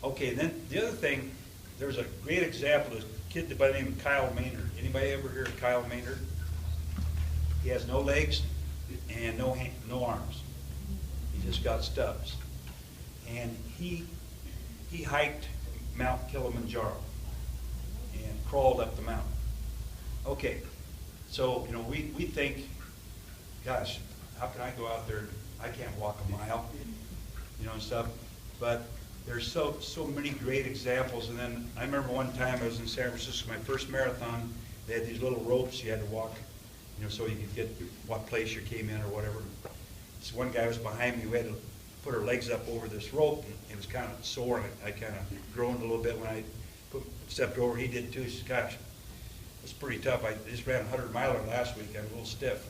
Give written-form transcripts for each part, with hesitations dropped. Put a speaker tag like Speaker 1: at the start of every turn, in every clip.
Speaker 1: Okay, then the other thing, there's a great example of a kid by the name of Kyle Maynard. Anybody ever hear of Kyle Maynard? He has no legs and no arms. He just got stubs. And he hiked Mount Kilimanjaro and crawled up the mountain. Okay, so we think, gosh, how can I go out there? I can't walk a mile, and stuff. But there's so many great examples. And then I remember one time I was in San Francisco, my first marathon. They had these little ropes you had to walk, so you could get what place you came in or whatever. So one guy was behind me. We had to put our legs up over this rope, and it was kind of sore, and I kind of groaned a little bit when I stepped over. He did too. He said, "Gosh, it's pretty tough. I just ran a 100-miler last week. I'm a little stiff."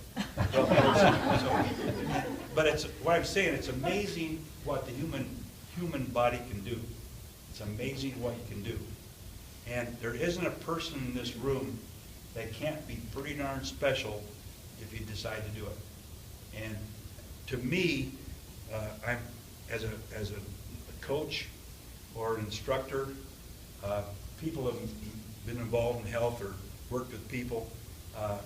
Speaker 1: But it's what I'm saying. It's amazing what the human body can do. It's amazing what you can do. And there isn't a person in this room that can't be pretty darn special if you decide to do it. And to me, I'm as a coach or an instructor, people have been involved in health or worked with people.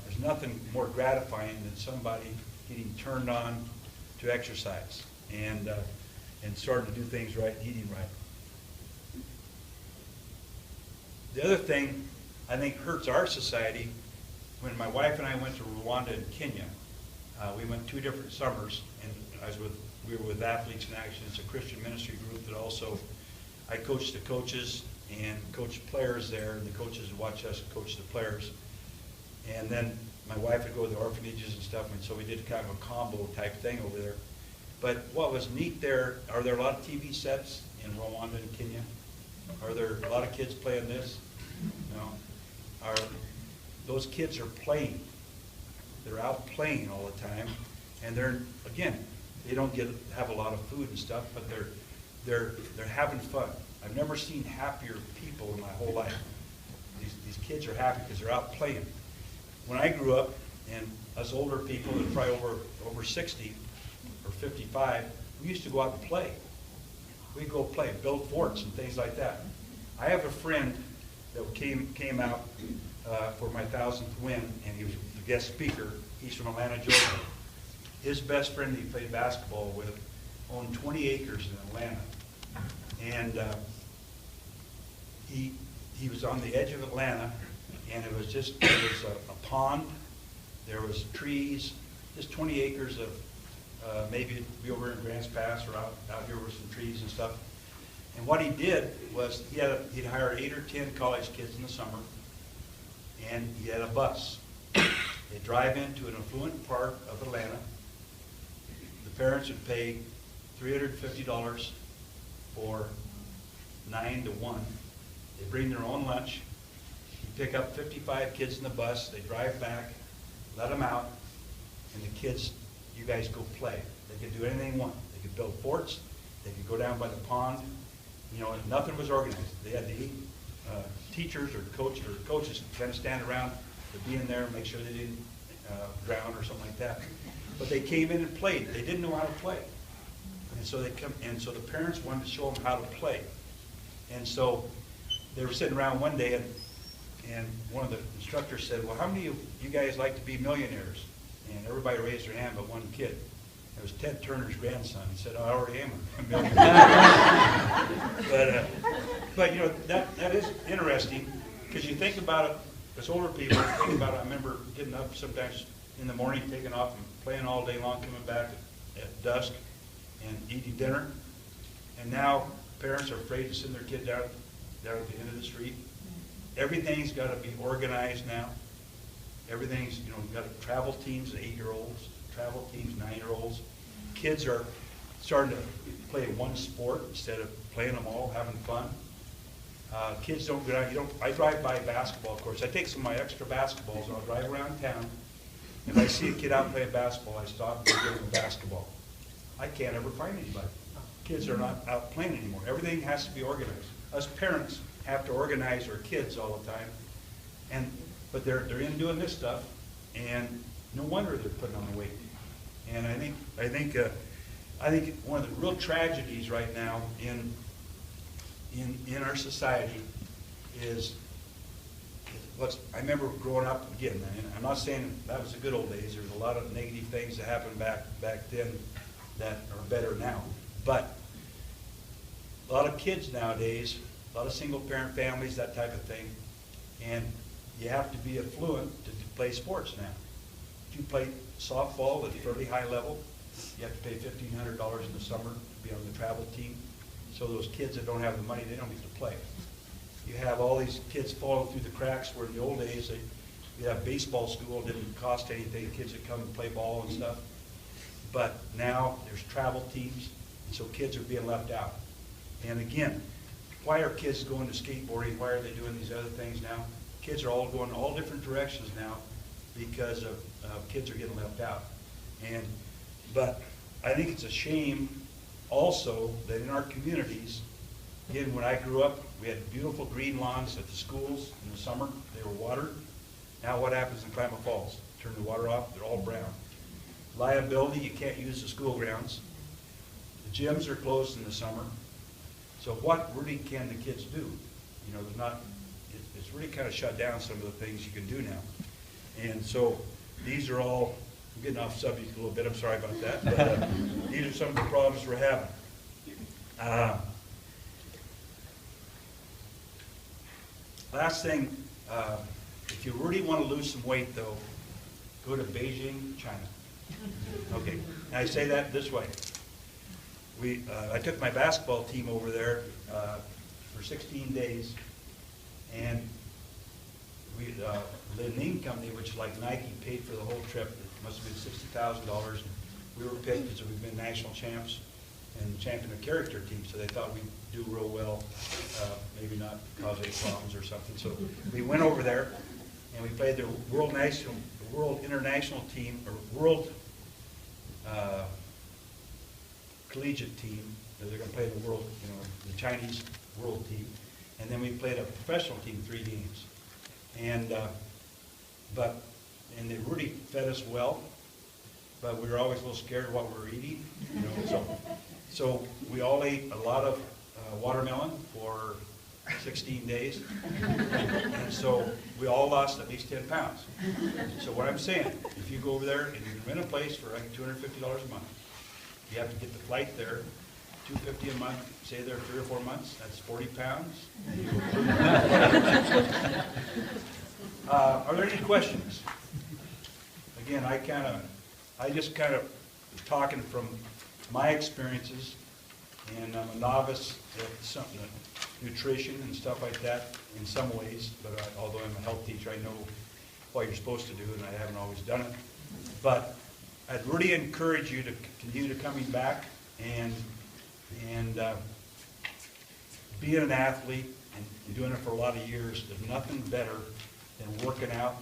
Speaker 1: There's nothing more gratifying than somebody getting turned on to exercise and starting to do things right, eating right. The other thing I think hurts our society, when my wife and I went to Rwanda and Kenya, we went 2 different summers, and we were with Athletes in Action. It's a Christian ministry group that also, I coached the coaches and coached players there, and the coaches would watch us coach the players. And then my wife would go to the orphanages and stuff, and so we did kind of a combo type thing over there. But what was neat there, are there a lot of TV sets in Rwanda and Kenya? Are there a lot of kids playing this? No. Those kids are playing. They're out playing all the time, and they don't have a lot of food and stuff, but they're having fun. I've never seen happier people in my whole life. These kids are happy because they're out playing. When I grew up, and us older people that are probably over 60 or 55, we used to go out and play. We'd go play, build forts and things like that. I have a friend that came out for my 1000th win, and he was the guest speaker. He's from Atlanta, Georgia. His best friend he played basketball with owned 20 acres in Atlanta. And he was on the edge of Atlanta, and it was a pond, there was trees, just 20 acres of, maybe it'd be over in Grants Pass or out here with some trees and stuff. And what he did was he'd hire 8 or 10 college kids in the summer, and he had a bus. They'd drive into an affluent part of Atlanta. The parents would pay $350 for 9 to 1. They bring their own lunch. You pick up 55 kids in the bus. They drive back, let them out, and the kids, you guys go play. They could do anything they want. They could build forts. They could go down by the pond. Nothing was organized. They had the teachers or coaches kind of stand around to be in there and make sure they didn't drown or something like that. But they came in and played. They didn't know how to play. And so the parents wanted to show them how to play. And so they were sitting around one day, and one of the instructors said, "Well, how many of you guys like to be millionaires?" And everybody raised their hand but one kid. It was Ted Turner's grandson. He said, "I already am a millionaire." but that is interesting, because you think about it, as older people, think about it. I remember getting up sometimes in the morning, taking off and playing all day long, coming back at dusk and eating dinner. And now parents are afraid to send their kid down at the end of the street. Everything's got to be organized now. Everything's, you've got travel teams, 8-year-olds, travel teams, 9-year-olds. Kids are starting to play one sport instead of playing them all, having fun. Kids don't go out. I drive by basketball courts. I take some of my extra basketballs and I'll drive around town. If I see a kid out playing basketball, I stop and give him a basketball. I can't ever find anybody. Kids are not out playing anymore. Everything has to be organized. Us parents have to organize our kids all the time, but they're in doing this stuff, and no wonder they're putting on the weight. And I think one of the real tragedies right now in our society is I remember growing up, again, and I'm not saying that was the good old days. There's a lot of negative things that happened back then that are better now. But a lot of kids nowadays, a lot of single-parent families, that type of thing, and you have to be affluent to play sports now. If you play softball at a fairly high level, you have to pay $1,500 in the summer to be on the travel team. So those kids that don't have the money, they don't get to play. You have all these kids falling through the cracks where in the old days, you have baseball school, it didn't cost anything, kids would come and play ball and stuff. But now there's travel teams, so kids are being left out. And again, why are kids going to skateboarding? Why are they doing these other things now? Kids are all going all different directions now because of kids are getting left out. But I think it's a shame also that in our communities, again, when I grew up, we had beautiful green lawns at the schools in the summer. They were watered. Now what happens in Klamath Falls? Turn the water off, they're all brown. Liability, you can't use the school grounds. The gyms are closed in the summer. So what really can the kids do? You know, it's really kind of shut down some of the things you can do now. And so these are all, I'm getting off subject a little bit, I'm sorry about that, but these are some of the problems we're having. Last thing, if you really want to lose some weight, though, go to Beijing, China. Okay, and I say that this way. I took my basketball team over there for 16 days, and the name company, which is like Nike, paid for the whole trip. It must have been $60,000. We were picked because we've been national champs and champion of character team, so they thought we'd do real well, maybe not cause any problems or something. So we went over there and we played the world international team, or world collegiate team. They're going to play the world, the Chinese world team, and then we played a professional team 3 games, and they really fed us well, but we were always a little scared of what we were eating, So we all ate a lot of watermelon for 16 days, and so we all lost at least 10 pounds. So what I'm saying, if you go over there and you rent a place for like $250 a month, you have to get the flight there, $250 a month, stay there 3 or 4 months, that's 40 pounds. Are there any questions? Again, I just kind of talking from my experiences, and I'm a novice at nutrition and stuff like that in some ways, but although I'm a health teacher, I know what you're supposed to do, and I haven't always done it. But I'd really encourage you to continue to coming back and being an athlete and doing it for a lot of years. There's nothing better than working out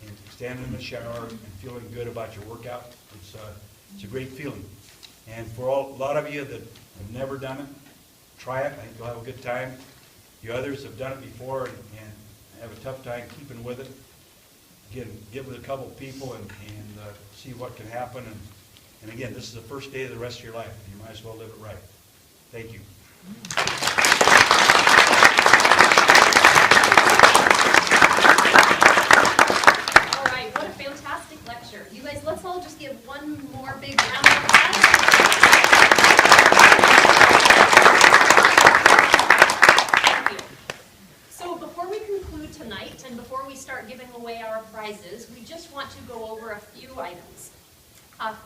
Speaker 1: and standing in the shower and feeling good about your workout. It's a great feeling. And for a lot of you that have never done it, try it. I think you'll have a good time. You others have done it before and have a tough time keeping with it. Again, get with a couple people and see what can happen. And again, this is the first day of the rest of your life. You might as well live it right. Thank you.
Speaker 2: All right, what a fantastic lecture. You guys, let's all just give one more big round of applause. Thank you. So before we conclude tonight and before we start giving away our prizes, we just want to go over a few items.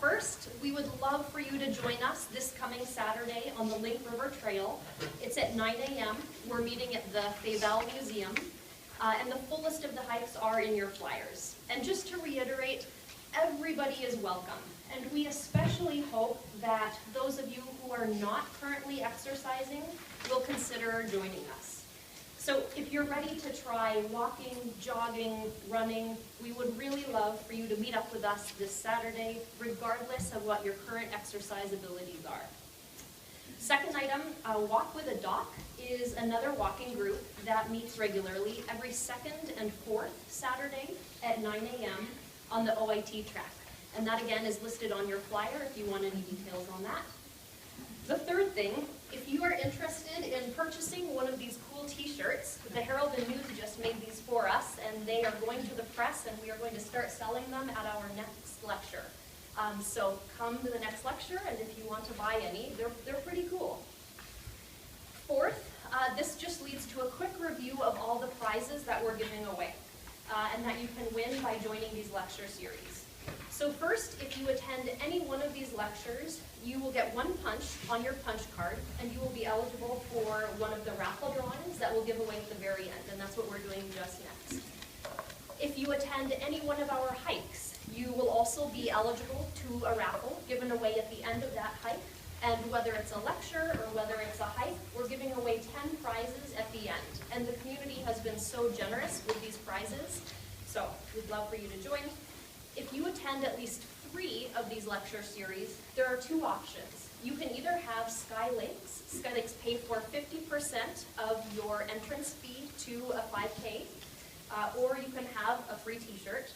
Speaker 2: First, we would love for you to join us this coming Saturday on the Link River Trail. It's at 9 a.m. We're meeting at the Fayval Museum, and the full list of the hikes are in your flyers. And just to reiterate, everybody is welcome, and we especially hope that those of you who are not currently exercising will consider joining us. So if you're ready to try walking, jogging, running, we would really love for you to meet up with us this Saturday, regardless of what your current exercise abilities are. Second item, Walk with a Doc is another walking group that meets regularly every second and fourth Saturday at 9 a.m. on the OIT track. And that again is listed on your flyer if you want any details on that. The third thing, if you are interested in purchasing one of these cool t-shirts, the Herald and News just made these for us, and they are going to the press, and we are going to start selling them at our next lecture. So come to the next lecture, and if you want to buy any, they're pretty cool. Fourth, this just leads to a quick review of all the prizes that we're giving away, and that you can win by joining these lecture series. So first, if you attend any one of these lectures, you will get one punch on your punch card, and you will be eligible for one of the raffle drawings that we'll give away at the very end, and that's what we're doing just next. If you attend any one of our hikes, you will also be eligible to a raffle given away at the end of that hike, and whether it's a lecture or whether it's a hike, we're giving away 10 prizes at the end, and the community has been so generous with these prizes, so we'd love for you to join. If you attend at least 3 of these lecture series, there are 2 options. You can either have Sky Lakes. Sky Lakes pay for 50% of your entrance fee to a 5K, or you can have a free t-shirt.